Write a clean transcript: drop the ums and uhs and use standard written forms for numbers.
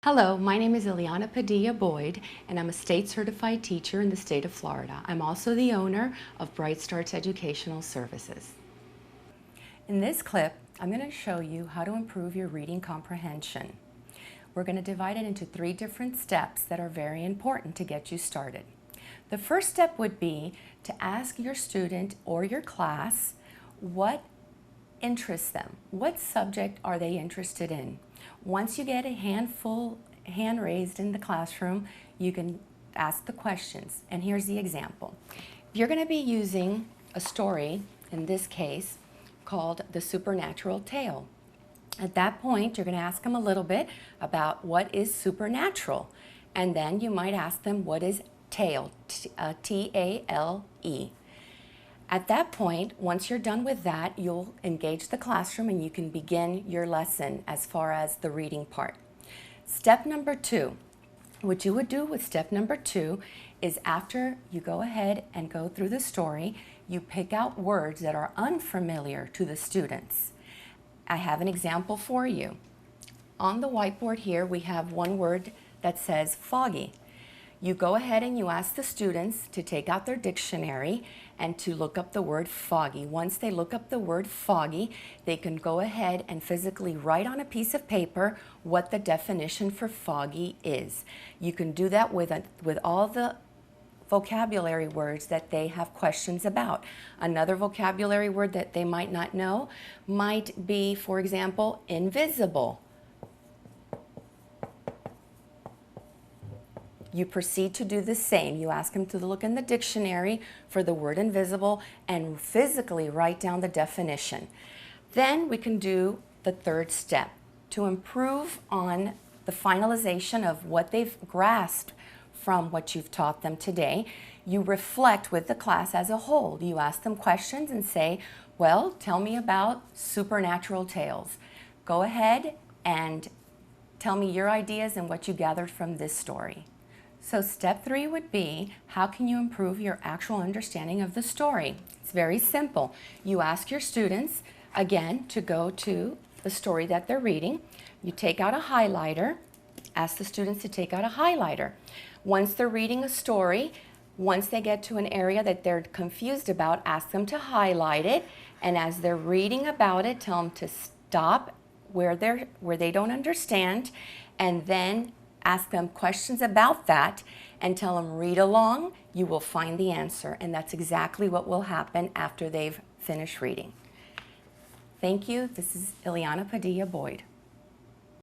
Hello, my name is Ileana Padilla-Boyd, and I'm a state certified teacher in the state of Florida. I'm also the owner of Bright Starts Educational Services. In this clip, I'm going to show you how to improve your reading comprehension. We're going to divide it into 3 different steps that are very important to get you started. The first step would be to ask your student or your class what interests them. What subject are they interested in? Once you get a hand raised in the classroom, you can ask the questions. And here's the example. You're going to be using a story, in this case, called The Supernatural Tale. At that point, you're going to ask them a little bit about what is supernatural. And then you might ask them what is tale, T-A-L-E. At that point, once you're done with that, you'll engage the classroom and you can begin your lesson as far as the reading part. Step number 2. What you would do with step number 2 is after you go ahead and go through the story, you pick out words that are unfamiliar to the students. I have an example for you. On the whiteboard here, we have one word that says foggy. You go ahead and you ask the students to take out their dictionary and to look up the word foggy. Once they look up the word foggy, they can go ahead and physically write on a piece of paper what the definition for foggy is. You can do that with all the vocabulary words that they have questions about. Another vocabulary word that they might not know might be, for example, invisible. You proceed to do the same. You ask them to look in the dictionary for the word invisible and physically write down the definition. Then we can do the third step. To improve on the finalization of what they've grasped from what you've taught them today, you reflect with the class as a whole. You ask them questions and say, well, tell me about supernatural tales. Go ahead and tell me your ideas and what you gathered from this story. So step 3 would be, how can you improve your actual understanding of the story? It's very simple. You ask your students, again, to go to the story that they're reading. You take out a highlighter, ask the students to take out a highlighter. Once they're reading a story, once they get to an area that they're confused about, ask them to highlight it, and as they're reading about it, tell them to stop where they don't understand, and then ask them questions about that and tell them read along. You will find the answer, and that's exactly what will happen after they've finished reading. Thank you. This is Ileana Padilla-Boyd.